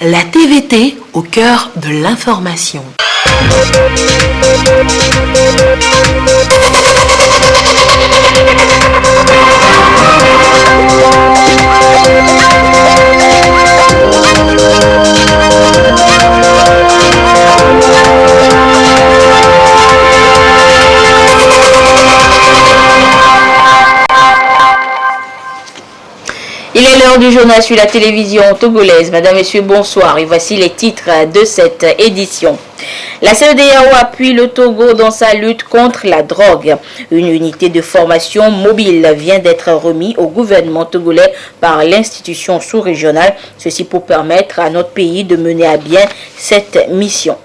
La TVT au cœur de l'information. Il est l'heure du journal sur la télévision togolaise. Madame, Messieurs, bonsoir. Et voici les titres de cette édition. La CEDEAO appuie le Togo dans sa lutte contre la drogue. Une unité de formation mobile vient d'être remise au gouvernement togolais par l'institution sous-régionale. Ceci pour permettre à notre pays de mener à bien cette mission.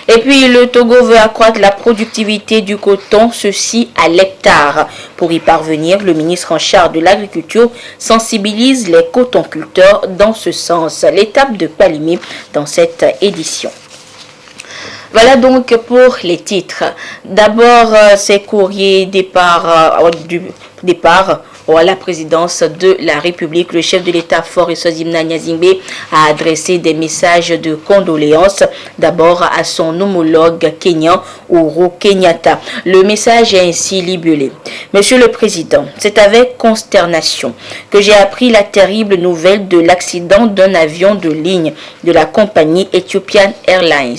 Et puis, le Togo veut accroître la productivité du coton, ceci à l'hectare. Pour y parvenir, le ministre en charge de l'agriculture sensibilise les cotonculteurs dans ce sens. L'étape de Palimé dans cette édition. Voilà donc pour les titres. D'abord, ces courriers départ à la présidence de la République. Le chef de l'État Faure Eswazimna Gnazingbe a adressé des messages de condoléances d'abord à son homologue kenyan Uhuru Kenyatta. Le message est ainsi libellé. Monsieur le Président, c'est avec consternation que j'ai appris la terrible nouvelle de l'accident d'un avion de ligne de la compagnie Ethiopian Airlines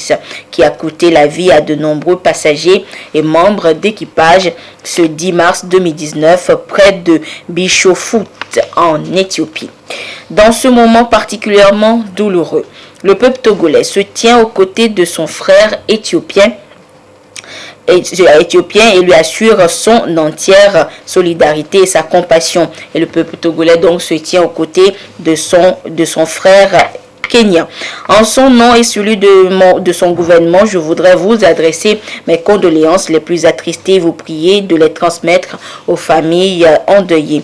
qui a coûté la vie à de nombreux passagers et membres d'équipage ce 10 mars 2019 près de Bishofut en Éthiopie. Dans ce moment particulièrement douloureux, le peuple togolais se tient aux côtés de son frère éthiopien et lui assure son entière solidarité et sa compassion. Et le peuple togolais donc se tient aux côtés de son frère Kenya. En son nom et celui de son gouvernement, je voudrais vous adresser mes condoléances les plus attristées et vous prier de les transmettre aux familles endeuillées.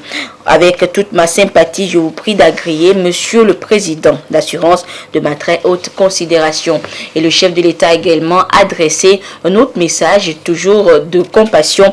Avec toute ma sympathie, je vous prie d'agréer, Monsieur le Président, d'assurance de ma très haute considération. Et le chef de l'État a également adressé un autre message, toujours de compassion,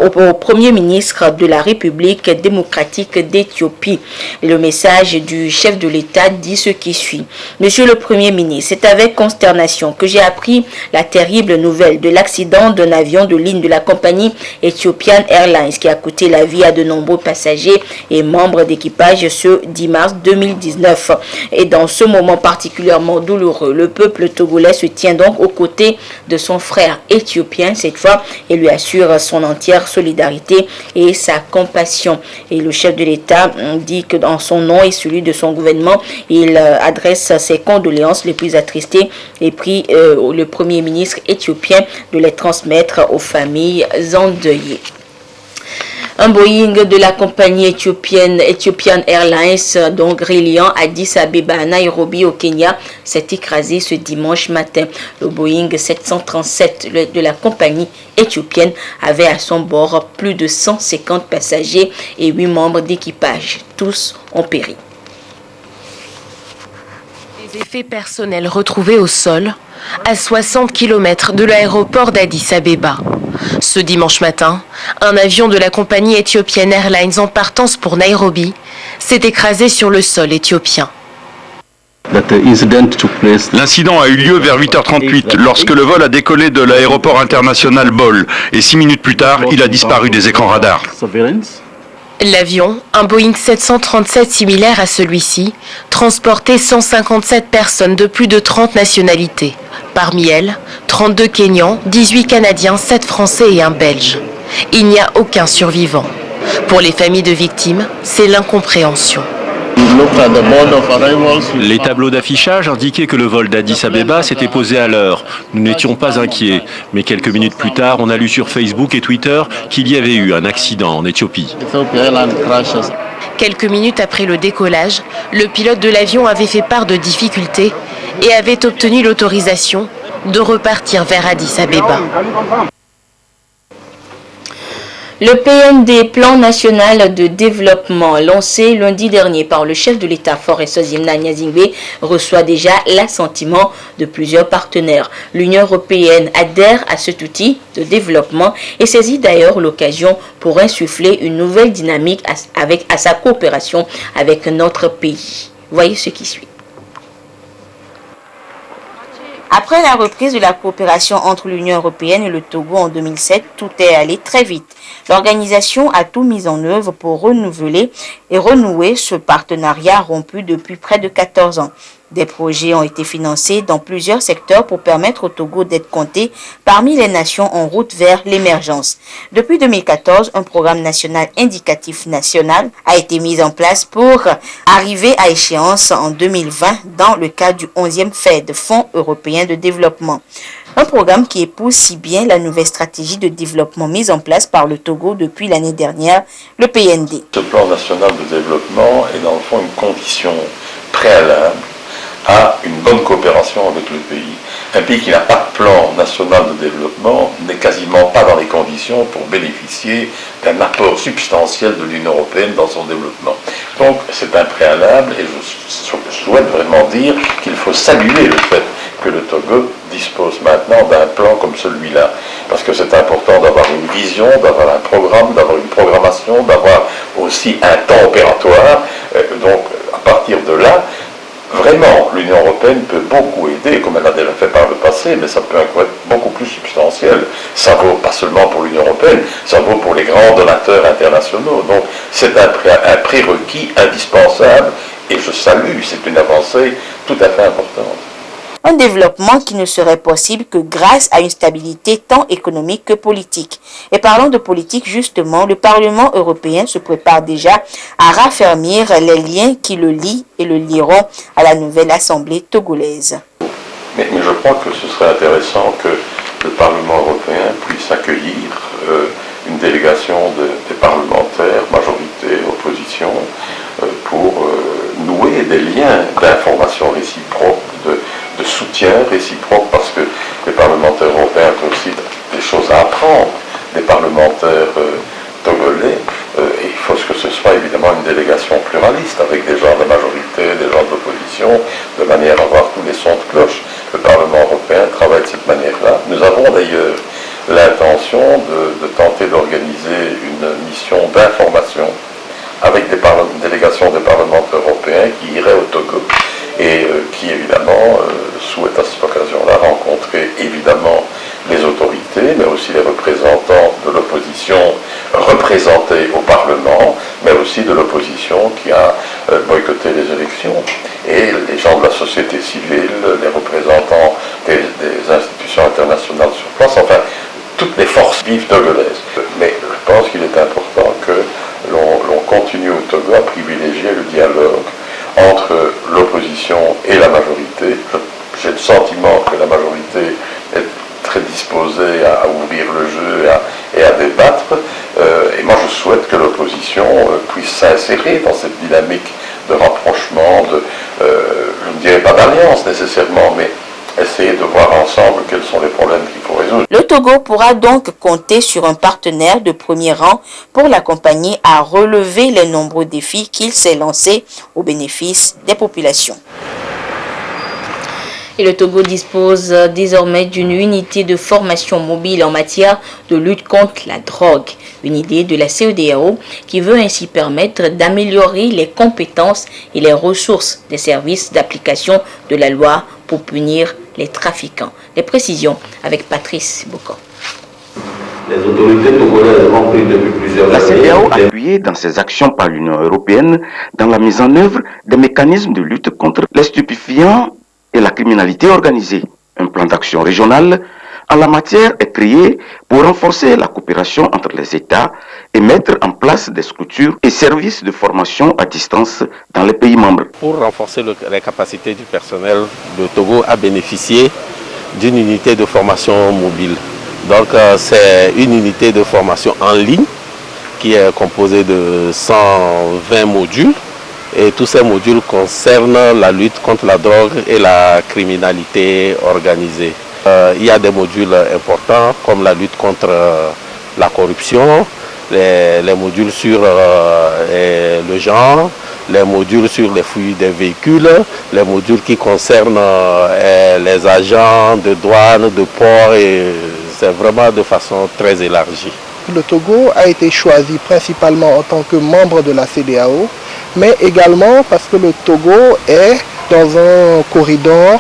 au Premier ministre de la République démocratique d'Éthiopie. Le message du chef de l'État dit ce qui suit. Monsieur le Premier ministre, c'est avec consternation que j'ai appris la terrible nouvelle de l'accident d'un avion de ligne de la compagnie Ethiopian Airlines qui a coûté la vie à de nombreux passagers et membres d'équipage ce 10 mars 2019. Et dans ce moment particulièrement douloureux, le peuple togolais se tient donc aux côtés de son frère éthiopien cette fois et lui assure son entière solidarité et sa compassion. Et le chef de l'État dit que dans son nom et celui de son gouvernement, il adresse ses condoléances les plus attristées et prie le Premier ministre éthiopien de les transmettre aux familles endeuillées. Un Boeing de la compagnie Ethiopian Airlines, donc reliant Addis Abeba à Nairobi au Kenya, s'est écrasé ce dimanche matin. Le Boeing 737 de la compagnie éthiopienne avait à son bord plus de 150 passagers et 8 membres d'équipage. Tous ont péri. Les effets personnels retrouvés au sol à 60 km de l'aéroport d'Addis Abeba. Ce dimanche matin, un avion de la compagnie Ethiopian Airlines en partance pour Nairobi s'est écrasé sur le sol éthiopien. L'incident a eu lieu vers 8h38 lorsque le vol a décollé de l'aéroport international Bole et 6 minutes plus tard, il a disparu des écrans radars. L'avion, un Boeing 737 similaire à celui-ci, transportait 157 personnes de plus de 30 nationalités. Parmi elles, 32 Kenyans, 18 Canadiens, 7 Français et un Belge. Il n'y a aucun survivant. Pour les familles de victimes, c'est l'incompréhension. Les tableaux d'affichage indiquaient que le vol d'Addis Abeba s'était posé à l'heure. Nous n'étions pas inquiets, mais quelques minutes plus tard, on a lu sur Facebook et Twitter qu'il y avait eu un accident en Éthiopie. Quelques minutes après le décollage, le pilote de l'avion avait fait part de difficultés et avait obtenu l'autorisation de repartir vers Addis Abeba. Le PND, Plan national de développement, lancé lundi dernier par le chef de l'État Faure Eswazimna Gnazingbe, reçoit déjà l'assentiment de plusieurs partenaires. L'Union européenne adhère à cet outil de développement et saisit d'ailleurs l'occasion pour insuffler une nouvelle dynamique à sa coopération avec notre pays. Voyez ce qui suit. Après la reprise de la coopération entre l'Union européenne et le Togo en 2007, tout est allé très vite. L'organisation a tout mis en œuvre pour renouveler et renouer ce partenariat rompu depuis près de 14 ans. Des projets ont été financés dans plusieurs secteurs pour permettre au Togo d'être compté parmi les nations en route vers l'émergence. Depuis 2014, un programme national indicatif national a été mis en place pour arriver à échéance en 2020 dans le cadre du 11e FED, Fonds européen de développement. Un programme qui épouse si bien la nouvelle stratégie de développement mise en place par le Togo depuis l'année dernière, le PND. Ce plan national de développement est dans le fond une condition préalable à une bonne coopération avec le pays. Un pays qui n'a pas de plan national de développement n'est quasiment pas dans les conditions pour bénéficier d'un apport substantiel de l'Union européenne dans son développement. Donc c'est un préalable et je souhaite vraiment dire qu'il faut saluer le fait que le Togo dispose maintenant d'un plan comme celui-là. Parce que c'est important d'avoir une vision, d'avoir un programme, d'avoir une programmation, d'avoir aussi un temps opératoire. Donc à partir de là, vraiment, l'Union européenne peut beaucoup aider, comme elle a déjà fait par le passé, mais ça peut être beaucoup plus substantiel. Ça vaut pas seulement pour l'Union européenne, ça vaut pour les grands donateurs internationaux. Donc c'est un prérequis indispensable et je salue, c'est une avancée tout à fait importante. Un développement qui ne serait possible que grâce à une stabilité tant économique que politique. Et parlant de politique, justement, le Parlement européen se prépare déjà à raffermir les liens qui le lient et le lieront à la nouvelle Assemblée togolaise. Mais je crois que ce serait intéressant que le Parlement européen puisse accueillir une délégation des parlementaires, majorité, opposition, pour nouer des liens d'information réciproque, de soutien réciproque, parce que les parlementaires européens ont aussi des choses à apprendre des parlementaires togolais. Et il faut que ce soit évidemment une délégation pluraliste, avec des gens de la majorité, des gens de l'opposition, de manière à avoir tous les sons de cloche. Le Parlement européen travaille de cette manière-là. Nous avons d'ailleurs l'intention de tenter d'organiser une mission d'information avec des délégations des parlementaires européens qui iraient au Togo et qui évidemment souhaitent à cette occasion-là rencontrer évidemment les autorités, mais aussi les représentants de l'opposition représentés au Parlement, mais aussi de l'opposition qui a boycotté les élections, et les gens de la société civile, les représentants des institutions internationales sur place, enfin toutes les forces vives togolaises. Mais je pense qu'il est important que l'on continue au Togo à privilégier le dialogue entre l'opposition et la majorité. J'ai le sentiment que la majorité est très disposée à ouvrir le jeu et à débattre. Et moi, je souhaite que l'opposition puisse s'insérer dans cette dynamique de rapprochement, je ne dirais pas d'alliance nécessairement, mais essayer de voir ensemble quels sont les problèmes qu'il faut résoudre. Le Togo pourra donc compter sur un partenaire de premier rang pour l'accompagner à relever les nombreux défis qu'il s'est lancés au bénéfice des populations. Et le Togo dispose désormais d'une unité de formation mobile en matière de lutte contre la drogue. Une idée de la CEDEAO qui veut ainsi permettre d'améliorer les compétences et les ressources des services d'application de la loi pour punir les trafiquants. Les précisions avec Patrice Bocon. Les autorités togolaises ont pris depuis plusieurs années. La CEDEAO a appuyé dans ses actions par l'Union européenne dans la mise en œuvre des mécanismes de lutte contre les stupéfiants et la criminalité organisée. Un plan d'action régional en la matière est créé pour renforcer la coopération entre les États et mettre en place des structures et services de formation à distance dans les pays membres. Pour renforcer les capacités du personnel, le Togo a bénéficié d'une unité de formation mobile. Donc c'est une unité de formation en ligne qui est composée de 120 modules. Et tous ces modules concernent la lutte contre la drogue et la criminalité organisée. Il y a des modules importants comme la lutte contre la corruption, les modules sur le genre, les modules sur les fouilles des véhicules, les modules qui concernent les agents de douane, de port, et c'est vraiment de façon très élargie. Le Togo a été choisi principalement en tant que membre de la CEDEAO, mais également parce que le Togo est dans un corridor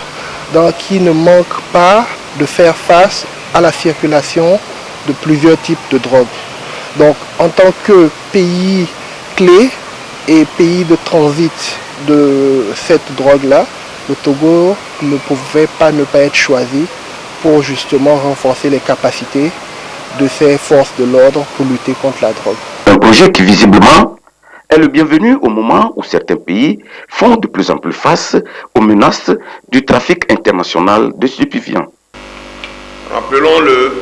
donc qui ne manque pas de faire face à la circulation de plusieurs types de drogues. Donc en tant que pays clé et pays de transit de cette drogue-là, le Togo ne pouvait pas ne pas être choisi pour justement renforcer les capacités de ses forces de l'ordre pour lutter contre la drogue. Un projet qui visiblement est le bienvenu au moment où certains pays font de plus en plus face aux menaces du trafic international de stupéfiants. Rappelons-le,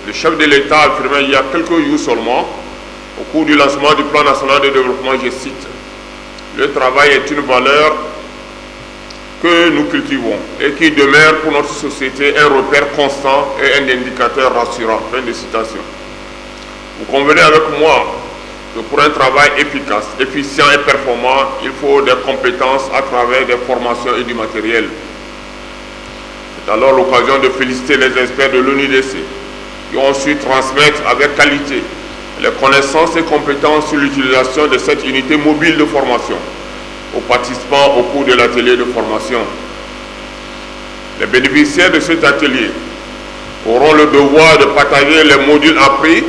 le chef de l'État a affirmé il y a quelques jours seulement, au cours du lancement du plan national de développement, je cite, « Le travail est une valeur que nous cultivons et qui demeure pour notre société un repère constant et un indicateur rassurant. » Fin de citation. Vous convenez avec moi que pour un travail efficace, efficient et performant, il faut des compétences à travers des formations et du matériel. C'est alors l'occasion de féliciter les experts de l'ONUDC qui ont su transmettre avec qualité les connaissances et compétences sur l'utilisation de cette unité mobile de formation aux participants au cours de l'atelier de formation. Les bénéficiaires de cet atelier auront le devoir de partager les modules appris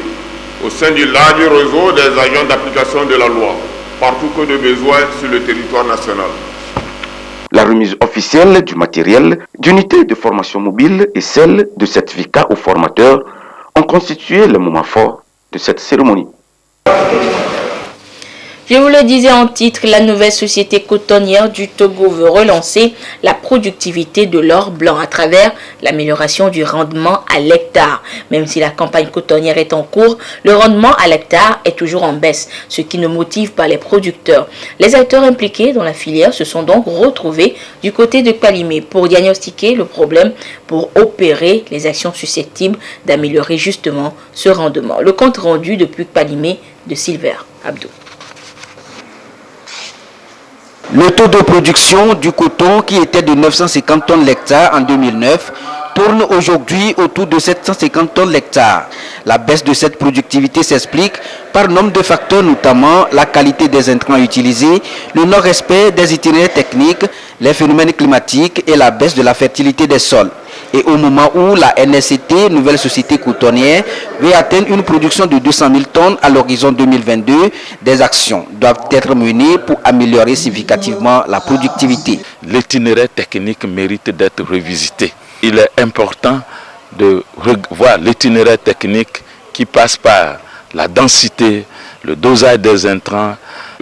au sein du large réseau des agents d'application de la loi, partout que de besoin sur le territoire national. La remise officielle du matériel, d'unités de formation mobile et celle de certificats aux formateurs ont constitué le moment fort de cette cérémonie. Je vous le disais en titre, la nouvelle société cotonnière du Togo veut relancer la productivité de l'or blanc à travers l'amélioration du rendement à l'hectare. Même si la campagne cotonnière est en cours, le rendement à l'hectare est toujours en baisse, ce qui ne motive pas les producteurs. Les acteurs impliqués dans la filière se sont donc retrouvés du côté de Kpalimé pour diagnostiquer le problème, pour opérer les actions susceptibles d'améliorer justement ce rendement. Le compte rendu depuis Kpalimé de Silver Abdou. Le taux de production du coton qui était de 950 tonnes l'hectare en 2009 tourne aujourd'hui autour de 750 tonnes l'hectare. La baisse de cette productivité s'explique par nombre de facteurs, notamment la qualité des intrants utilisés, le non-respect des itinéraires techniques, les phénomènes climatiques et la baisse de la fertilité des sols. Et au moment où la NSCT, nouvelle société cotonnière, veut atteindre une production de 200 000 tonnes à l'horizon 2022, des actions doivent être menées pour améliorer significativement la productivité. L'itinéraire technique mérite d'être revisité. Il est important de revoir l'itinéraire technique qui passe par la densité, le dosage des intrants,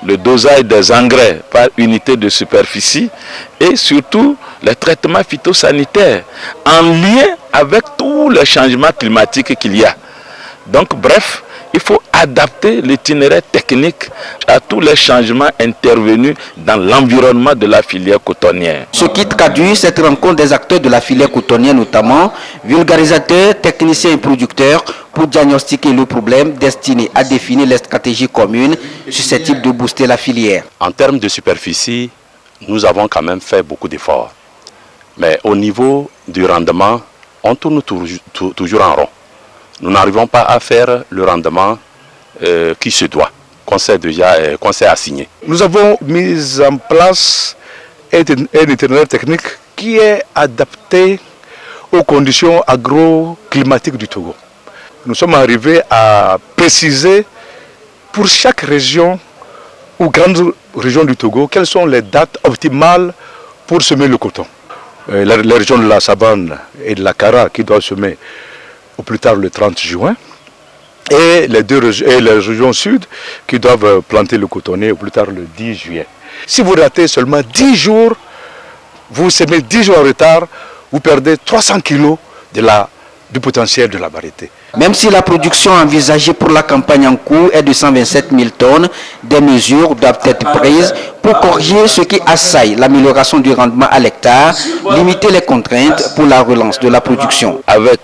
le dosage des engrais par unité de superficie et surtout les traitements phytosanitaires en lien avec tous les changements climatiques qu'il y a. Donc bref, il faut adapter l'itinéraire technique à tous les changements intervenus dans l'environnement de la filière cotonnière. Ce qui traduit cette rencontre des acteurs de la filière cotonnière, notamment vulgarisateurs, techniciens et producteurs, pour diagnostiquer le problème destiné à définir les stratégies communes susceptibles de booster la filière. En termes de superficie, nous avons quand même fait beaucoup d'efforts. Mais au niveau du rendement, on tourne toujours en rond. Nous n'arrivons pas à faire le rendement qui se doit, qu'on s'est assigné. Nous avons mis en place un itinéraire technique qui est adapté aux conditions agroclimatiques du Togo. Nous sommes arrivés à préciser pour chaque région ou grande région du Togo quelles sont les dates optimales pour semer le coton. La région de la Savane et de la Kara qui doivent semer au plus tard le 30 juin et les régions sud qui doivent planter le cotonnier au plus tard le 10 juillet. Si vous ratez seulement 10 jours, vous semez 10 jours en retard, vous perdez 300 kg du potentiel de la variété. Même si la production envisagée pour la campagne en cours est de 127 000 tonnes, des mesures doivent être prises pour corriger ce qui assaille l'amélioration du rendement à l'hectare, limiter les contraintes pour la relance de la production. Avec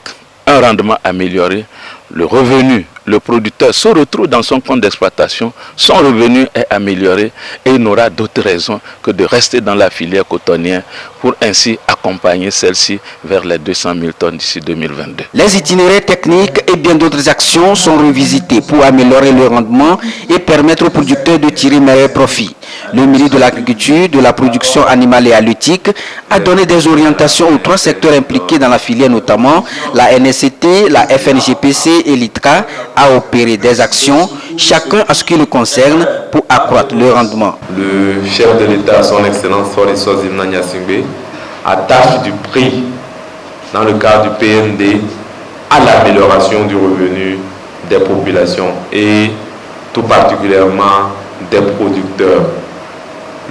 un rendement amélioré, le revenu, le producteur se retrouve dans son compte d'exploitation, son revenu est amélioré et il n'aura d'autre raison que de rester dans la filière cotonnière pour ainsi accompagner celle-ci vers les 200 000 tonnes d'ici 2022. Les itinéraires techniques et bien d'autres actions sont revisités pour améliorer le rendement et permettre aux producteurs de tirer meilleur profit. Le ministre de l'Agriculture, de la production animale et halieutique a donné des orientations aux 3 secteurs impliqués dans la filière, notamment la NSCT, la FNGPC et l'ITRA, à opérer des actions, chacun à ce qui le concerne, pour accroître le rendement. Le chef de l'État, son Excellence Foriso Zimna Singbe, attache du prix dans le cadre du PND à l'amélioration du revenu des populations et tout particulièrement des producteurs.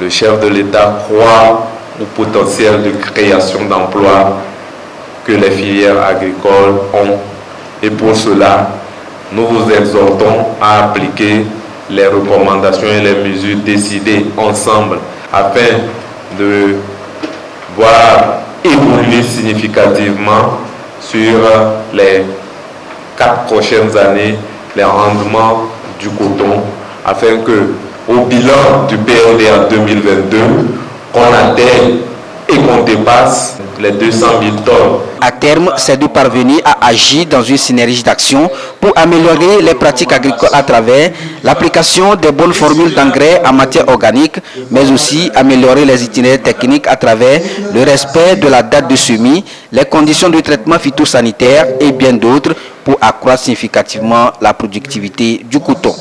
Le chef de l'État croit au potentiel de création d'emplois que les filières agricoles ont et pour cela, nous vous exhortons à appliquer les recommandations et les mesures décidées ensemble afin de voir évoluer significativement sur les 4 prochaines années les rendements du coton afin que au bilan du PND en 2022 qu'on atteigne et qu'on dépasse les 200 000 tonnes. À terme, c'est de parvenir à agir dans une synergie d'action pour améliorer les pratiques agricoles à travers l'application des bonnes formules d'engrais en matière organique, mais aussi améliorer les itinéraires techniques à travers le respect de la date de semis, les conditions de traitement phytosanitaire et bien d'autres pour accroître significativement la productivité du coton.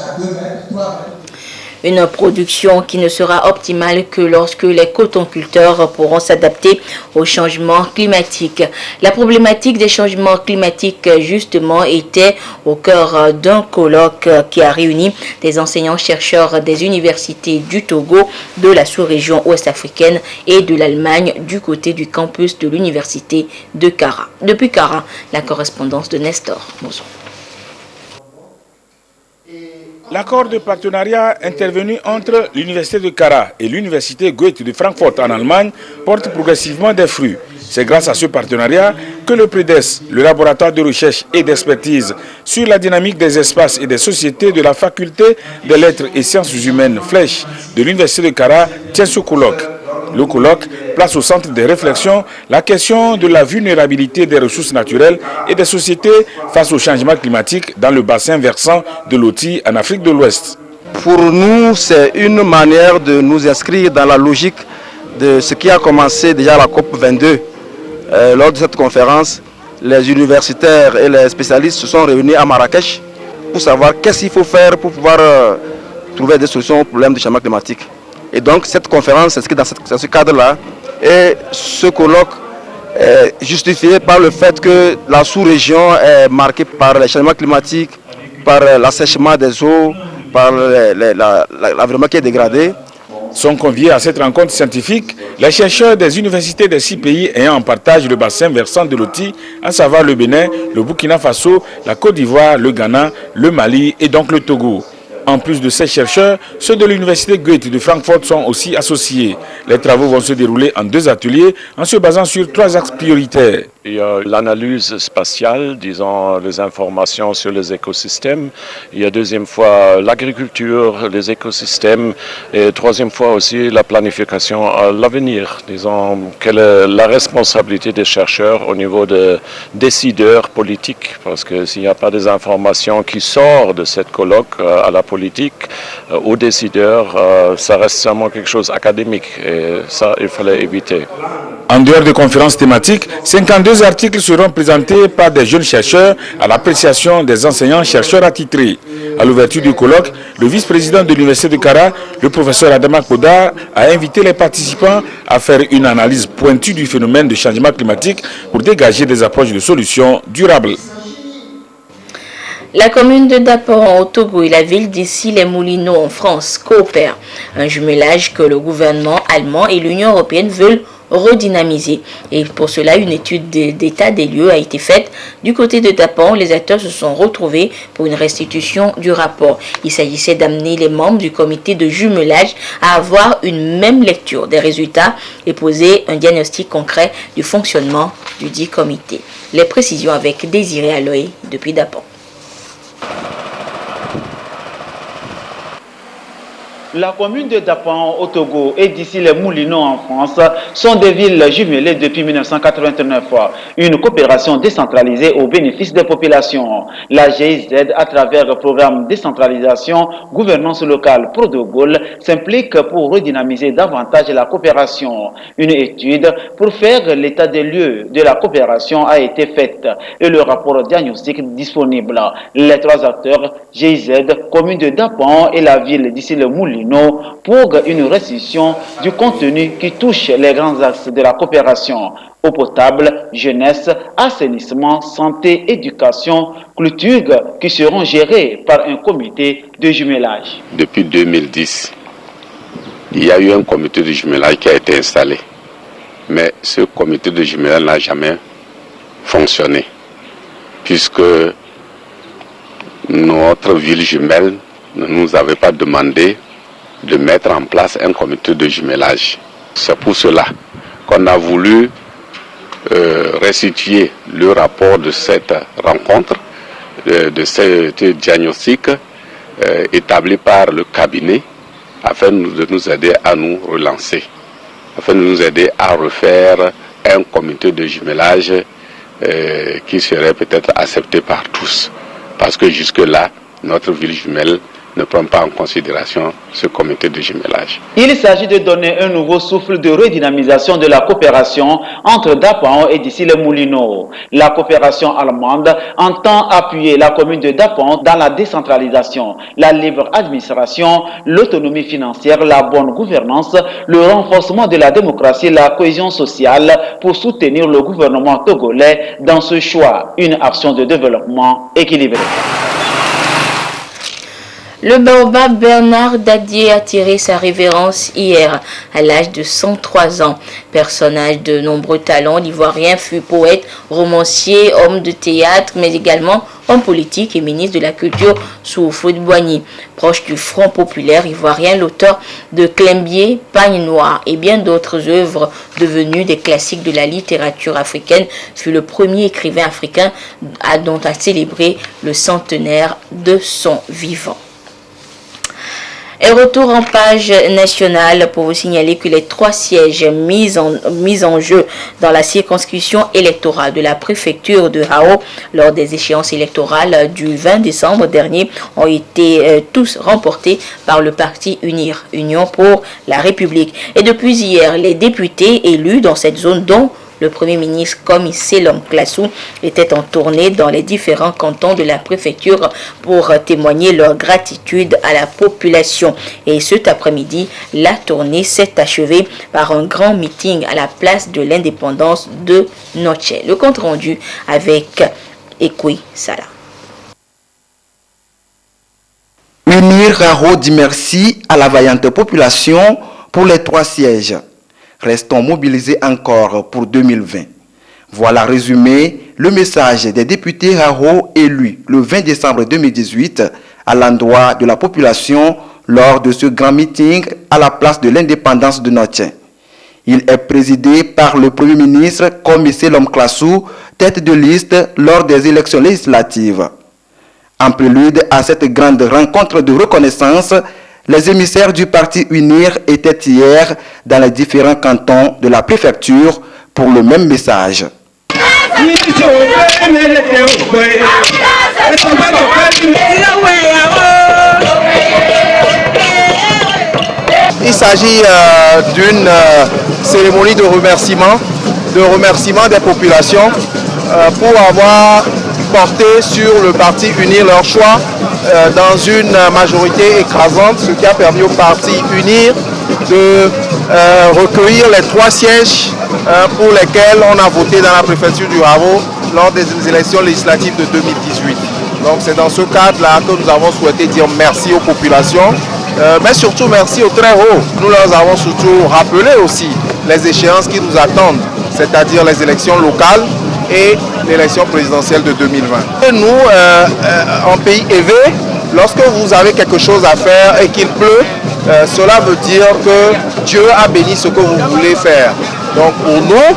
Une production qui ne sera optimale que lorsque les cotonculteurs pourront s'adapter aux changements climatiques. La problématique des changements climatiques, justement, était au cœur d'un colloque qui a réuni des enseignants-chercheurs des universités du Togo, de la sous-région ouest-africaine et de l'Allemagne du côté du campus de l'université de Kara. Depuis Kara, la correspondance de Nestor. Bonsoir. L'accord de partenariat intervenu entre l'Université de Kara et l'Université Goethe de Francfort en Allemagne porte progressivement des fruits. C'est grâce à ce partenariat que le PREDES, le laboratoire de recherche et d'expertise sur la dynamique des espaces et des sociétés de la faculté des lettres et sciences humaines Flèche de l'Université de Kara, tient ce colloque. Le colloque place au centre des réflexions la question de la vulnérabilité des ressources naturelles et des sociétés face au changement climatique dans le bassin versant de l'Oti en Afrique de l'Ouest. Pour nous, c'est une manière de nous inscrire dans la logique de ce qui a commencé déjà à la COP 22. Lors de cette conférence, les universitaires et les spécialistes se sont réunis à Marrakech pour savoir qu'est-ce qu'il faut faire pour pouvoir trouver des solutions aux problèmes du changement climatique. Et donc cette conférence s'inscrit dans ce cadre-là. Et ce colloque est justifié par le fait que la sous-région est marquée par les changements climatiques, par l'assèchement des eaux, par l'environnement qui est dégradé. Sont conviés à cette rencontre scientifique les chercheurs des universités des 6 pays ayant en partage le bassin versant de l'Oti, à savoir le Bénin, le Burkina Faso, la Côte d'Ivoire, le Ghana, le Mali et donc le Togo. En plus de ces chercheurs, ceux de l'Université Goethe de Francfort sont aussi associés. Les travaux vont se dérouler en 2 ateliers en se basant sur 3 axes prioritaires. Il y a l'analyse spatiale, disons les informations sur les écosystèmes. Il y a deuxième fois l'agriculture, les écosystèmes. Et troisième fois aussi la planification à l'avenir. Disons, quelle est la responsabilité des chercheurs au niveau des décideurs politiques. Parce que s'il n'y a pas des informations qui sortent de cette colloque à la politique, aux décideurs, ça reste seulement quelque chose d'académique. Et ça, il fallait éviter. En dehors des conférences thématiques, 52 articles seront présentés par des jeunes chercheurs à l'appréciation des enseignants-chercheurs attitrés. À l'ouverture du colloque, le vice-président de l'Université de Kara, le professeur Adama Koda, a invité les participants à faire une analyse pointue du phénomène de changement climatique pour dégager des approches de solutions durables. La commune de Dapon au Togo et la ville d'Issy-les-Moulineaux en France coopèrent. Un jumelage que le gouvernement allemand et l'Union européenne veulent redynamiser. Et pour cela, une étude d'état des lieux a été faite. Du côté de Dapon, les acteurs se sont retrouvés pour une restitution du rapport. Il s'agissait d'amener les membres du comité de jumelage à avoir une même lecture des résultats et poser un diagnostic concret du fonctionnement du dit comité. Les précisions avec Désiré Aloé depuis Dapon. La commune de Dapan au Togo et d'ici les Moulineaux en France sont des villes jumelées depuis 1989. Une coopération décentralisée au bénéfice des populations. La GIZ, à travers le programme décentralisation gouvernance locale Prodogol, s'implique pour redynamiser davantage la coopération. Une étude pour faire l'état des lieux de la coopération a été faite et le rapport diagnostic disponible. Les trois acteurs, GIZ, commune de Dapan et la ville d'ici le Moulineaux, pour une restitution du contenu qui touche les grands axes de la coopération: eau potable, jeunesse, assainissement, santé, éducation, culture, qui seront gérés par un comité de jumelage. Depuis 2010, il y a eu un comité de jumelage qui a été installé. Mais ce comité de jumelage n'a jamais fonctionné, puisque notre ville jumelle ne nous avait pas demandé de mettre en place un comité de jumelage. C'est pour cela qu'on a voulu restituer le rapport de cette rencontre, de ce diagnostic établi par le cabinet, afin de nous aider à nous relancer, afin de nous aider à refaire un comité de jumelage qui serait peut-être accepté par tous. Parce que jusque-là, notre ville jumelle ne prend pas en considération ce comité de jumelage. Il s'agit de donner un nouveau souffle de redynamisation de la coopération entre Dapan et d'ici les Moulineaux. La coopération allemande entend appuyer la commune de Dapan dans la décentralisation, la libre administration, l'autonomie financière, la bonne gouvernance, le renforcement de la démocratie et la cohésion sociale pour soutenir le gouvernement togolais dans ce choix, une action de développement équilibrée. Le baobab Bernard Dadier a tiré sa révérence hier à l'âge de 103 ans. Personnage de nombreux talents, l'Ivoirien fut poète, romancier, homme de théâtre, mais également homme politique et ministre de la Culture sous Houphouët-Boigny. Proche du Front populaire ivoirien, l'auteur de Clembier, Pagne noir et bien d'autres œuvres devenues des classiques de la littérature africaine, fut le premier écrivain africain dont a célébré le centenaire de son vivant. Et retour en page nationale pour vous signaler que les 3 sièges mis en jeu dans la circonscription électorale de la préfecture de Hao lors des échéances électorales du 20 décembre dernier ont été tous remportés par le parti UNIR, Union pour la République. Et depuis hier, les députés élus dans cette zone, dont le Premier ministre Komi Selom Klassou, était en tournée dans les différents cantons de la préfecture pour témoigner leur gratitude à la population. Et cet après-midi, la tournée s'est achevée par un grand meeting à la place de l'indépendance de Noche. Le compte rendu avec Ekwe Sala. Unir Hao dit merci à la vaillante population pour les 3 sièges. Restons mobilisés encore pour 2020. Voilà résumé le message des députés Hao élus le 20 décembre 2018 à l'endroit de la population lors de ce grand meeting à la place de l'indépendance de Noche. Il est présidé par le Premier ministre Komi Selom Klassou, tête de liste lors des élections législatives. En prélude à cette grande rencontre de reconnaissance, les émissaires du parti UNIR étaient hier dans les différents cantons de la préfecture pour le même message. Il s'agit d'une cérémonie de remerciement des populations pour avoir porté sur le parti UNIR leur choix dans une majorité écrasante, ce qui a permis au parti UNIR de recueillir les 3 sièges pour lesquels on a voté dans la préfecture du Hao lors des élections législatives de 2018. Donc c'est dans ce cadre-là que nous avons souhaité dire merci aux populations, mais surtout merci aux très hauts. Nous leur avons surtout rappelé aussi les échéances qui nous attendent, c'est-à-dire les élections locales et l'élection présidentielle de 2020. Et nous, en pays élevé, lorsque vous avez quelque chose à faire et qu'il pleut, cela veut dire que Dieu a béni ce que vous voulez faire. Donc pour nous,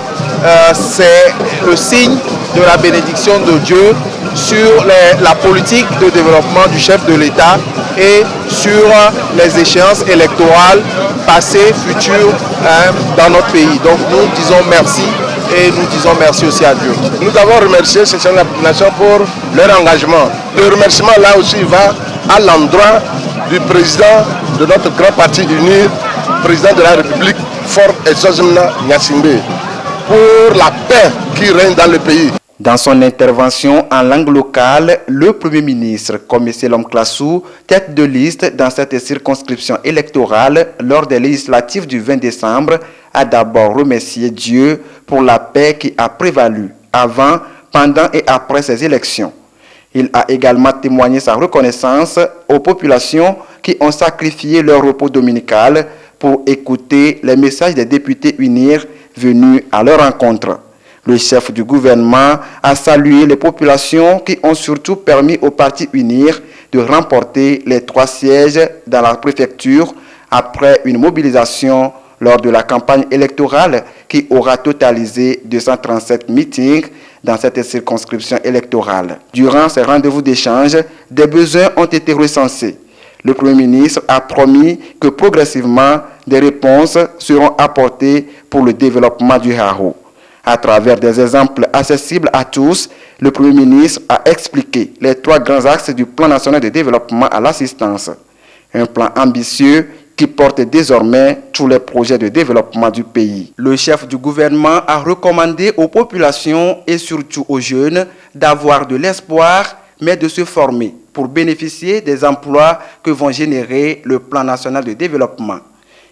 c'est le signe de la bénédiction de Dieu sur la politique de développement du chef de l'État et sur les échéances électorales passées, futures dans notre pays. Donc nous disons merci et nous disons merci aussi à Dieu. Nous avons remercié ces gens de la population pour leur engagement. Le remerciement là aussi va à l'endroit du président de notre grand parti uni, président de la République, Fort Esozimna Nyasingbe, pour la paix qui règne dans le pays. Dans son intervention en langue locale, le Premier ministre, comme Selom Klassou, tête de liste dans cette circonscription électorale lors des législatives du 20 décembre, a d'abord remercié Dieu pour la paix qui a prévalu avant, pendant et après ces élections. Il a également témoigné sa reconnaissance aux populations qui ont sacrifié leur repos dominical pour écouter les messages des députés UNIR venus à leur rencontre. Le chef du gouvernement a salué les populations qui ont surtout permis au parti UNIR de remporter les 3 sièges dans la préfecture après une mobilisation lors de la campagne électorale qui aura totalisé 237 meetings dans cette circonscription électorale. Durant ces rendez-vous d'échange, des besoins ont été recensés. Le Premier ministre a promis que progressivement, des réponses seront apportées pour le développement du Haro. À travers des exemples accessibles à tous, le Premier ministre a expliqué les 3 grands axes du plan national de développement à l'assistance. Un plan ambitieux qui porte désormais tous les projets de développement du pays. Le chef du gouvernement a recommandé aux populations et surtout aux jeunes d'avoir de l'espoir, mais de se former pour bénéficier des emplois que vont générer le plan national de développement.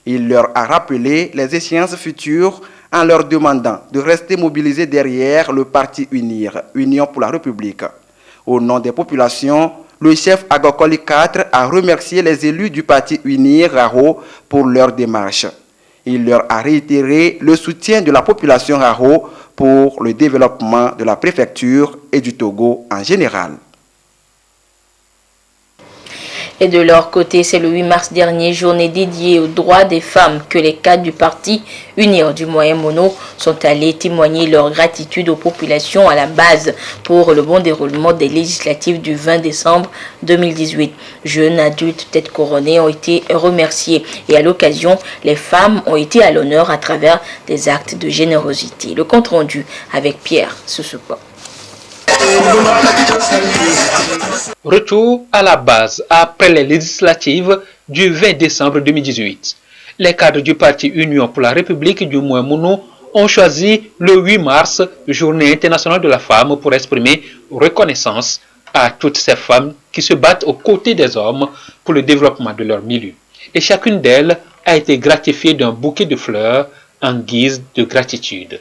Il leur a rappelé les échéances futures en leur demandant de rester mobilisés derrière le parti UNIR, Union pour la République. Au nom des populations, le chef Agokoli 4 a remercié les élus du parti UNIR Haro pour leur démarche. Il leur a réitéré le soutien de la population Haro pour le développement de la préfecture et du Togo en général. Et de leur côté, c'est le 8 mars dernier, journée dédiée aux droits des femmes, que les cadres du parti UNIR du Moyen Mono sont allés témoigner leur gratitude aux populations à la base pour le bon déroulement des législatives du 20 décembre 2018. Jeunes, adultes, têtes couronnées ont été remerciés et à l'occasion, les femmes ont été à l'honneur à travers des actes de générosité. Le compte rendu avec Pierre Soussoupa. Retour à la base après les législatives du 20 décembre 2018. Les cadres du parti Union pour la République du Moyen-Mono ont choisi le 8 mars, journée internationale de la femme, pour exprimer reconnaissance à toutes ces femmes qui se battent aux côtés des hommes pour le développement de leur milieu. Et chacune d'elles a été gratifiée d'un bouquet de fleurs en guise de gratitude.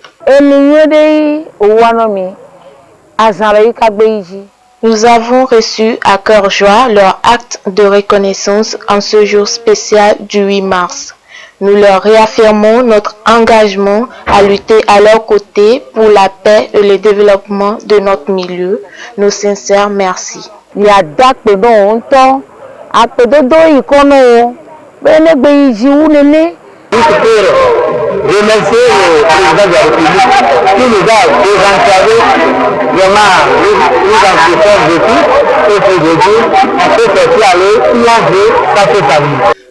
Nous avons reçu à cœur joie leur acte de reconnaissance en ce jour spécial du 8 mars. Nous leur réaffirmons notre engagement à lutter à leur côté pour la paix et le développement de notre milieu. Nos sincères merci. Remercier le président de la République qui nous a désenclavé vraiment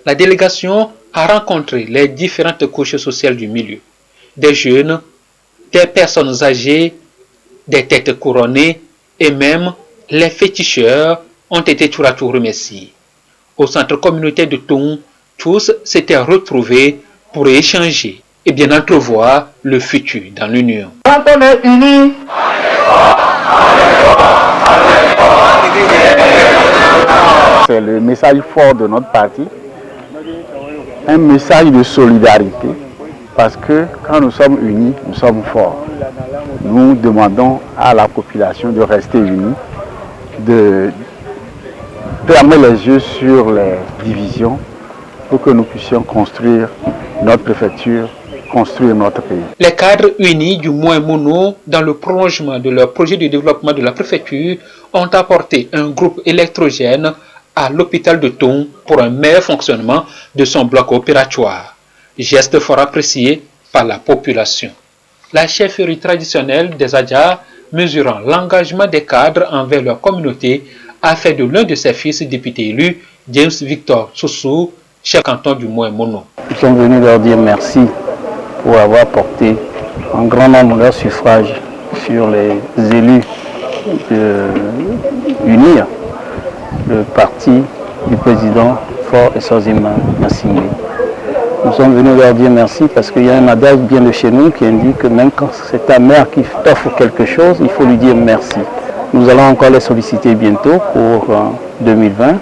La délégation a rencontré les différentes couches sociales du milieu, des jeunes, des personnes âgées, des têtes couronnées et même les féticheurs ont été tour à tour remerciés. Au centre communautaire de Toun, tous s'étaient retrouvés pour échanger et bien entrevoir le futur dans l'Union. Quand on est unis, c'est le message fort de notre parti, un message de solidarité, parce que quand nous sommes unis, nous sommes forts. Nous demandons à la population de rester unie, de fermer les yeux sur les divisions pour que nous puissions construire notre préfecture, construire notre pays. Les cadres unis du Moyen-Mono, dans le prolongement de leur projet de développement de la préfecture, ont apporté un groupe électrogène à l'hôpital de Toun pour un meilleur fonctionnement de son bloc opératoire. Geste fort apprécié par la population. La chefferie traditionnelle des Adja, mesurant l'engagement des cadres envers leur communauté, a fait de l'un de ses fils député élu James Victor Soussou, chef canton du Mono. Nous sommes venus leur dire merci pour avoir porté un grand nombre de leurs suffrages sur les élus d'unir le parti du président Faure Essozim Gnassingbé. Nous sommes venus leur dire merci parce qu'il y a un adage bien de chez nous qui indique que même quand c'est ta mère qui t'offre quelque chose, il faut lui dire merci. Nous allons encore les solliciter bientôt pour 2020.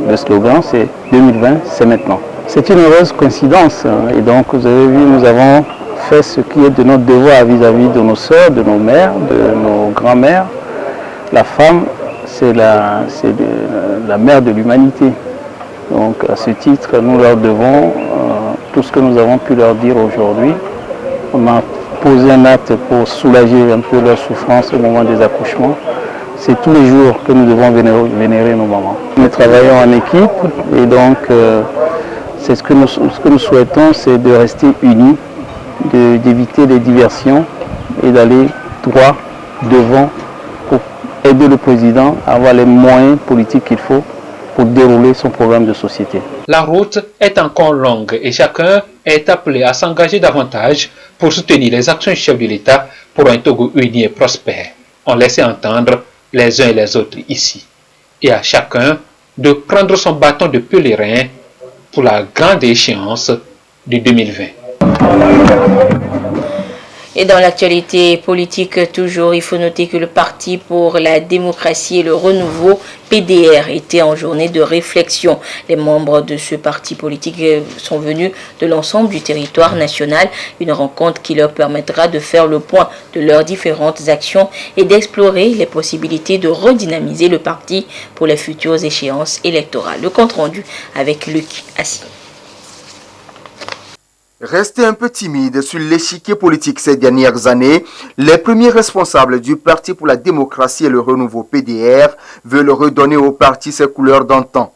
Le slogan c'est 2020, c'est maintenant. C'est une heureuse coïncidence et donc vous avez vu, nous avons fait ce qui est de notre devoir vis-à-vis de nos sœurs, de nos mères, de nos grands-mères. La femme, c'est la mère de l'humanité. Donc à ce titre, nous leur devons tout ce que nous avons pu leur dire aujourd'hui. On a posé un acte pour soulager un peu leur souffrance au moment des accouchements. C'est tous les jours que nous devons vénérer nos mamans. Nous travaillons en équipe et donc c'est ce que nous souhaitons, c'est de rester unis, d'éviter les diversions et d'aller droit devant pour aider le président à avoir les moyens politiques qu'il faut pour dérouler son programme de société. La route est encore longue et chacun est appelé à s'engager davantage pour soutenir les actions du chef de l'État pour un Togo uni et prospère. On laisse entendre les uns et les autres ici. Et à chacun de prendre son bâton de pèlerin pour la grande échéance de 2020. Et dans l'actualité politique, toujours, il faut noter que le Parti pour la démocratie et le renouveau, PDR, était en journée de réflexion. Les membres de ce parti politique sont venus de l'ensemble du territoire national. Une rencontre qui leur permettra de faire le point de leurs différentes actions et d'explorer les possibilités de redynamiser le parti pour les futures échéances électorales. Le compte rendu avec Luc Assis. Restés un peu timides sur l'échiquier politique ces dernières années, les premiers responsables du Parti pour la démocratie et le renouveau PDR veulent redonner au parti ses couleurs d'antan.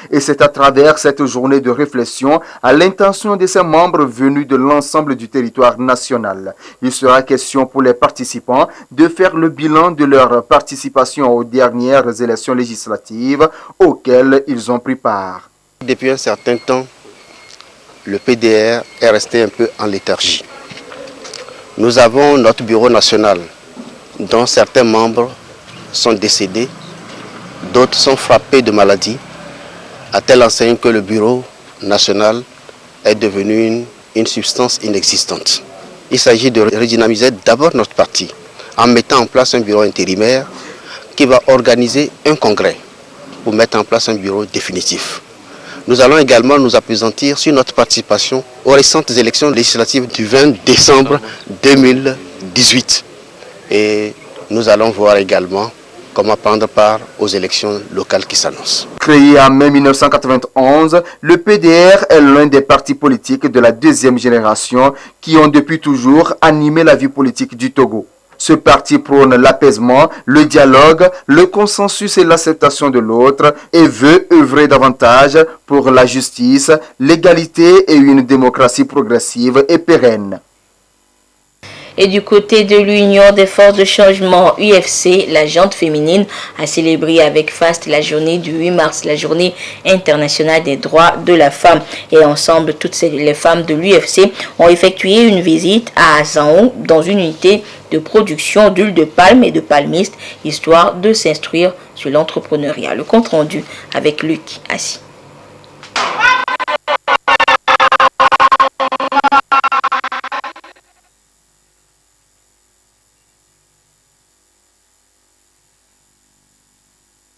Et c'est à travers cette journée de réflexion à l'intention de ses membres venus de l'ensemble du territoire national. Il sera question pour les participants de faire le bilan de leur participation aux dernières élections législatives auxquelles ils ont pris part. Depuis un certain temps, le PDR est resté un peu en léthargie. Nous avons notre bureau national, dont certains membres sont décédés, d'autres sont frappés de maladies, à telle enseigne que le bureau national est devenu une substance inexistante. Il s'agit de redynamiser d'abord notre parti, en mettant en place un bureau intérimaire qui va organiser un congrès pour mettre en place un bureau définitif. Nous allons également nous appesantir sur notre participation aux récentes élections législatives du 20 décembre 2018. Et nous allons voir également comment prendre part aux élections locales qui s'annoncent. Créé en mai 1991, le PDR est l'un des partis politiques de la deuxième génération qui ont depuis toujours animé la vie politique du Togo. Ce parti prône l'apaisement, le dialogue, le consensus et l'acceptation de l'autre et veut œuvrer davantage pour la justice, l'égalité et une démocratie progressive et pérenne. Et du côté de l'Union des forces de changement UFC, la jante féminine a célébré avec faste la journée du 8 mars, la journée internationale des droits de la femme. Et ensemble, toutes les femmes de l'UFC ont effectué une visite à Azao dans une unité de production d'huile de palme et de palmiste, histoire de s'instruire sur l'entrepreneuriat. Le compte rendu avec Luc Assis.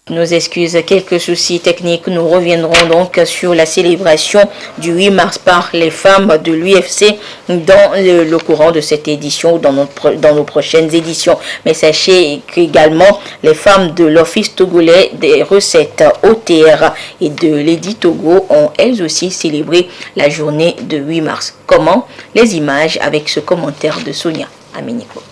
Nos excuses, quelques soucis techniques. Nous reviendrons donc sur la célébration du 8 mars par les femmes de l'UFC dans le courant de cette édition ou dans nos prochaines éditions. Mais sachez qu'également les femmes de l'Office togolais des recettes OTR et de l'Édit Togo ont elles aussi célébré la journée de 8 mars. Comment? Les images avec ce commentaire de Sonia Aminiko.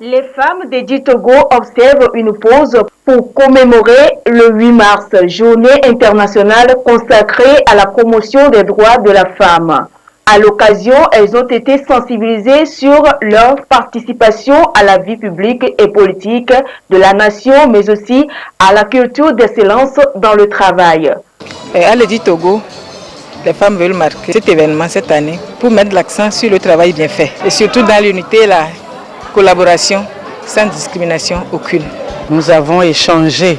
Les femmes d'Édit Togo observent une pause pour commémorer le 8 mars, journée internationale consacrée à la promotion des droits de la femme. À l'occasion, elles ont été sensibilisées sur leur participation à la vie publique et politique de la nation, mais aussi à la culture d'excellence dans le travail. À l'Edit Togo, les femmes veulent marquer cet événement cette année pour mettre l'accent sur le travail bien fait et surtout dans l'unité et la collaboration sans discrimination aucune. Nous avons échangé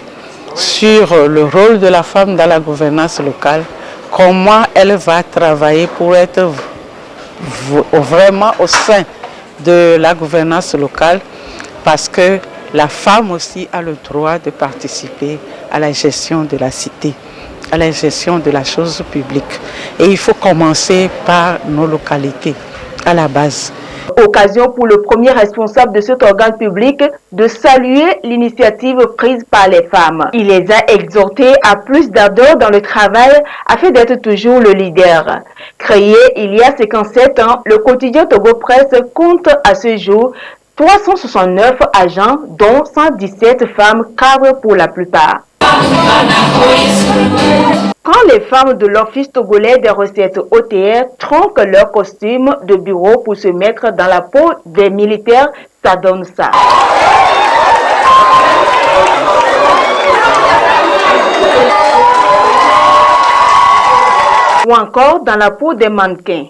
sur le rôle de la femme dans la gouvernance locale, comment elle va travailler pour être vraiment au sein de la gouvernance locale, parce que la femme aussi a le droit de participer à la gestion de la cité, à la gestion de la chose publique. Et il faut commencer par nos localités, à la base. Occasion pour le premier responsable de cet organe public de saluer l'initiative prise par les femmes. Il les a exhortées à plus d'ardeur dans le travail afin d'être toujours le leader. Créé il y a 57 ans, le quotidien Togo Presse compte à ce jour 369 agents, dont 117 femmes cadres pour la plupart. Quand les femmes de l'Office togolais des recettes OTR tronquent leur costume de bureau pour se mettre dans la peau des militaires, ça donne ça. Ou encore dans la peau des mannequins.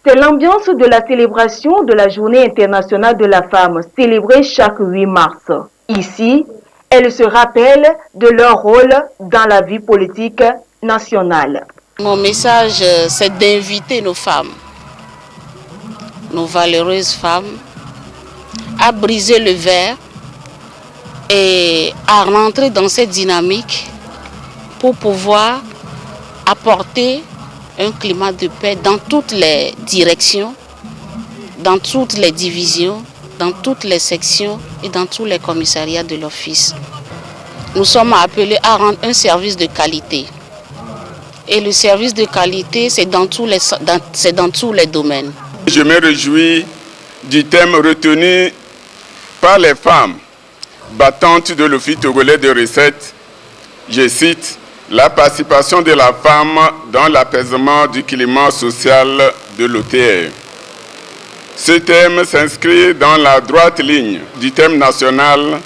C'est l'ambiance de la célébration de la Journée internationale de la femme, célébrée chaque 8 mars. Ici, elles se rappellent de leur rôle dans la vie politique nationale. Mon message, c'est d'inviter nos femmes, nos valeureuses femmes, à briser le verre et à rentrer dans cette dynamique pour pouvoir apporter un climat de paix dans toutes les directions, dans toutes les divisions, dans toutes les sections et dans tous les commissariats de l'Office. Nous sommes appelés à rendre un service de qualité. Et le service de qualité, c'est dans tous les domaines. Je me réjouis du thème retenu par les femmes battantes de l'Office togolais de recettes. Je cite: la participation de la femme dans l'apaisement du climat social de l'OTR. Ce thème s'inscrit dans la droite ligne du thème national,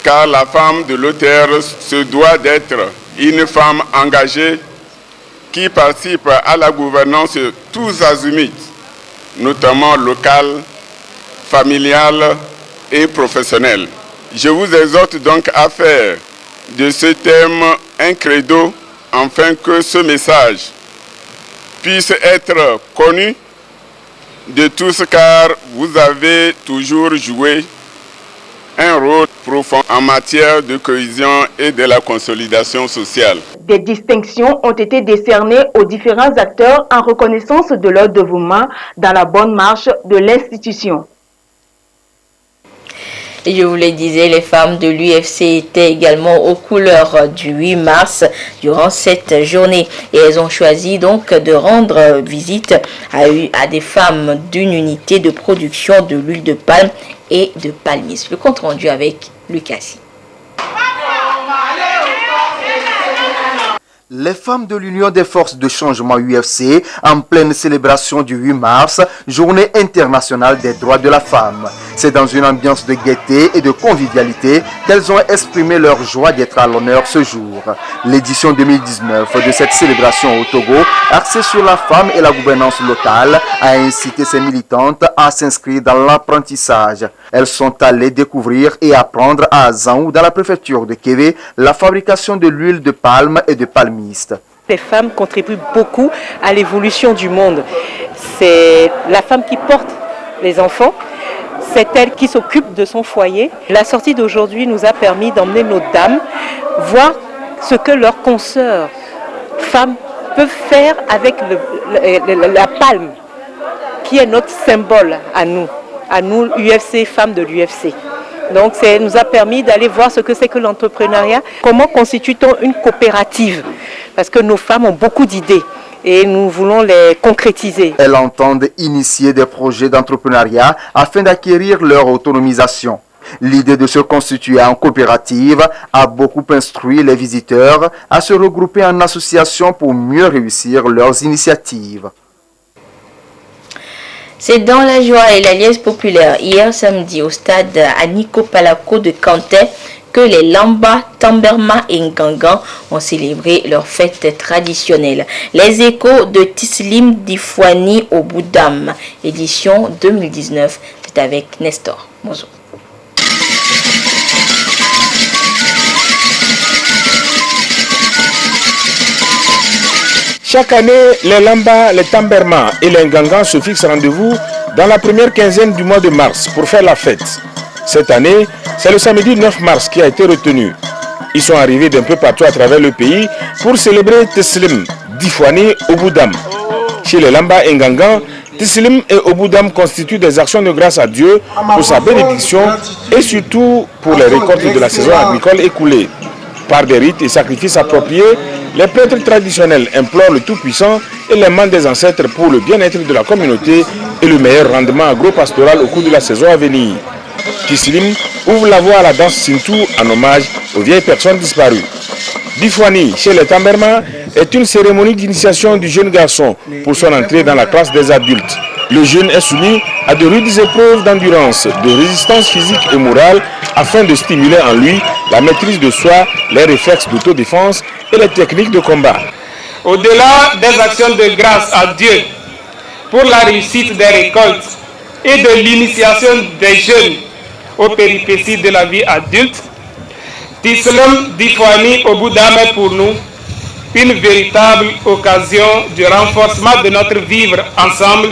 car la femme de l'OTR se doit d'être une femme engagée qui participe à la gouvernance tous azimuts, notamment locale, familiale et professionnelle. Je vous exhorte donc à faire de ce thème un credo, afin que ce message puisse être connu de tous, car vous avez toujours joué un rôle profond en matière de cohésion et de la consolidation sociale. Des distinctions ont été décernées aux différents acteurs en reconnaissance de leur dévouement dans la bonne marche de l'institution. Et je vous le disais, les femmes de l'UFC étaient également aux couleurs du 8 mars durant cette journée. Et elles ont choisi donc de rendre visite à des femmes d'une unité de production de l'huile de palme et de palmisme. Le compte rendu avec Lucas. Les femmes de l'Union des forces de changement UFC en pleine célébration du 8 mars, journée internationale des droits de la femme. C'est dans une ambiance de gaieté et de convivialité qu'elles ont exprimé leur joie d'être à l'honneur ce jour. L'édition 2019 de cette célébration au Togo, axée sur la femme et la gouvernance locale, a incité ses militantes à s'inscrire dans l'apprentissage. Elles sont allées découvrir et apprendre à Zanou, dans la préfecture de Kévé, la fabrication de l'huile de palme et de palmistes. Les femmes contribuent beaucoup à l'évolution du monde. C'est la femme qui porte les enfants, c'est elle qui s'occupe de son foyer. La sortie d'aujourd'hui nous a permis d'emmener nos dames voir ce que leurs consoeurs femmes peuvent faire avec la palme, qui est notre symbole à nous UFC, femmes de l'UFC. Donc ça nous a permis d'aller voir ce que c'est que l'entrepreneuriat, comment constitue-t-on une coopérative, parce que nos femmes ont beaucoup d'idées et nous voulons les concrétiser. Elles entendent initier des projets d'entrepreneuriat afin d'acquérir leur autonomisation. L'idée de se constituer en coopérative a beaucoup instruit les visiteurs à se regrouper en association pour mieux réussir leurs initiatives. C'est dans la joie et la liesse populaire hier samedi au stade Aniko Palako de Kanté que les Lamba, Tamberma et Ngangan ont célébré leur fête traditionnelle. Les échos de Tislim Difwani au Boudam, édition 2019. C'est avec Nestor. Bonjour. Chaque année, les Lamba, les Tamberma et les Ngangan se fixent rendez-vous dans la première quinzaine du mois de mars pour faire la fête. Cette année, c'est le samedi 9 mars qui a été retenu. Ils sont arrivés d'un peu partout à travers le pays pour célébrer Tislim, Difwani, Oboudam. Chez les Lamba et Ngangan, Tislim et Oboudam constituent des actions de grâce à Dieu pour sa bénédiction et surtout pour les récoltes de la saison agricole écoulée. Par des rites et sacrifices appropriés, les prêtres traditionnels implorent le Tout-Puissant et les mains des ancêtres pour le bien-être de la communauté et le meilleur rendement agro-pastoral au cours de la saison à venir. Tislim ouvre la voie à la danse Sintou en hommage aux vieilles personnes disparues. Difwani, chez les Tamberma, est une cérémonie d'initiation du jeune garçon pour son entrée dans la classe des adultes. Le jeune est soumis à de rudes épreuves d'endurance, de résistance physique et morale afin de stimuler en lui la maîtrise de soi, les réflexes d'autodéfense et les techniques de combat. Au-delà des actions de grâce à Dieu pour la réussite des récoltes et de l'initiation des jeunes aux péripéties de la vie adulte, Tislim Difwani Oboudam est pour nous une véritable occasion du renforcement de notre vivre ensemble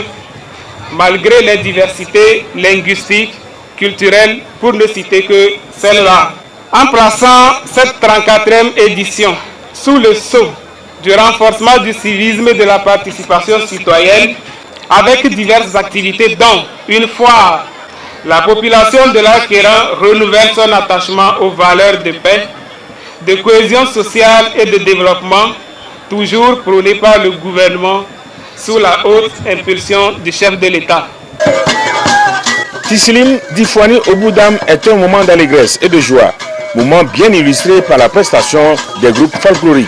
malgré les diversités linguistiques, culturelles, pour ne citer que celle-là. En plaçant cette 34e édition sous le sceau du renforcement du civisme et de la participation citoyenne, avec diverses activités dont, une fois la population de l'Aquéran renouvelle son attachement aux valeurs de paix, de cohésion sociale et de développement, toujours prônées par le gouvernement sous la haute impulsion du chef de l'État. Tislim Difwani Oboudam est un moment d'allégresse et de joie, moment bien illustré par la prestation des groupes folkloriques.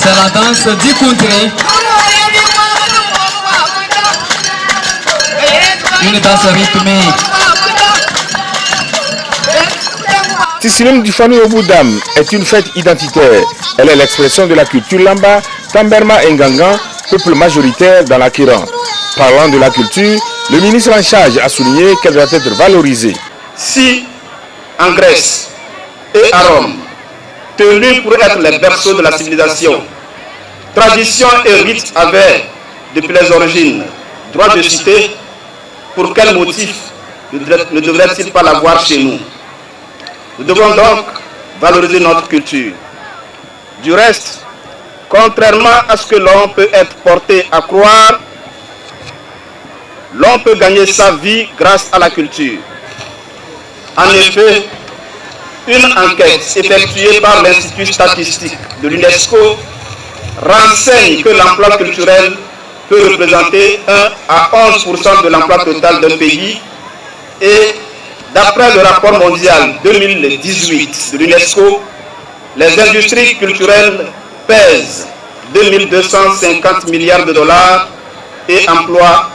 C'est la danse du country. Une danse rythmée. Tislim Difwani Oboudam est une fête identitaire. Elle est l'expression de la culture Lamba, Tamberma et Ngangan, peuple majoritaire dans l'Aquéran. Parlant de la culture, le ministre en charge a souligné qu'elle doit être valorisée. Si en Grèce et à Rome, tenus pour être les berceaux de la civilisation, tradition et rites avaient, depuis les origines, droit de cité, pour quel motif ne devrait-il pas l'avoir chez nous? Nous devons donc valoriser notre culture. Du reste, contrairement à ce que l'on peut être porté à croire, l'on peut gagner sa vie grâce à la culture. En effet, une enquête effectuée par l'Institut statistique de l'UNESCO renseigne que l'emploi culturel peut représenter 1 à 11% de l'emploi total d'un pays et d'après le rapport mondial 2018 de l'UNESCO, les industries culturelles pèsent 2250 milliards de dollars et emploient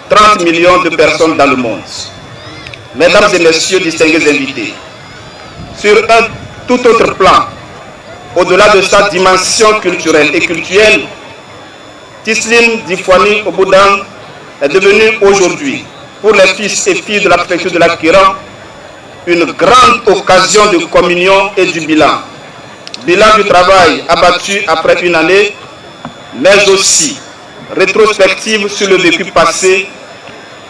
30 millions de personnes dans le monde. Mesdames et messieurs distingués invités, sur un tout autre plan, au-delà de sa dimension culturelle et cultuelle, Tislim Difwani Oboudam est devenu aujourd'hui, pour les fils et filles de la préfecture de l'Aquéran, une grande occasion de communion et du bilan. Bilan du travail abattu après une année, mais aussi rétrospective sur le vécu passé,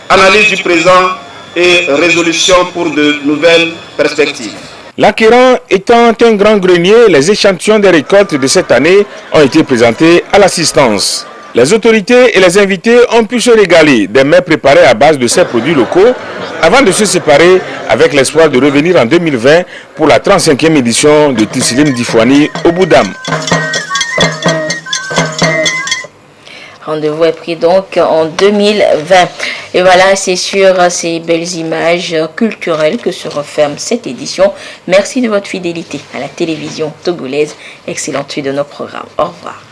analyse du présent et résolution pour de nouvelles perspectives. L'acquérant étant un grand grenier, les échantillons des récoltes de cette année ont été présentés à l'assistance. Les autorités et les invités ont pu se régaler des mets préparés à base de ces produits locaux avant de se séparer avec l'espoir de revenir en 2020 pour la 35e édition de Tissilim Difouani au Boudam. Rendez-vous est pris donc en 2020. Et voilà, c'est sur ces belles images culturelles que se referme cette édition. Merci de votre fidélité à la télévision togolaise. Excellente suite de nos programmes. Au revoir.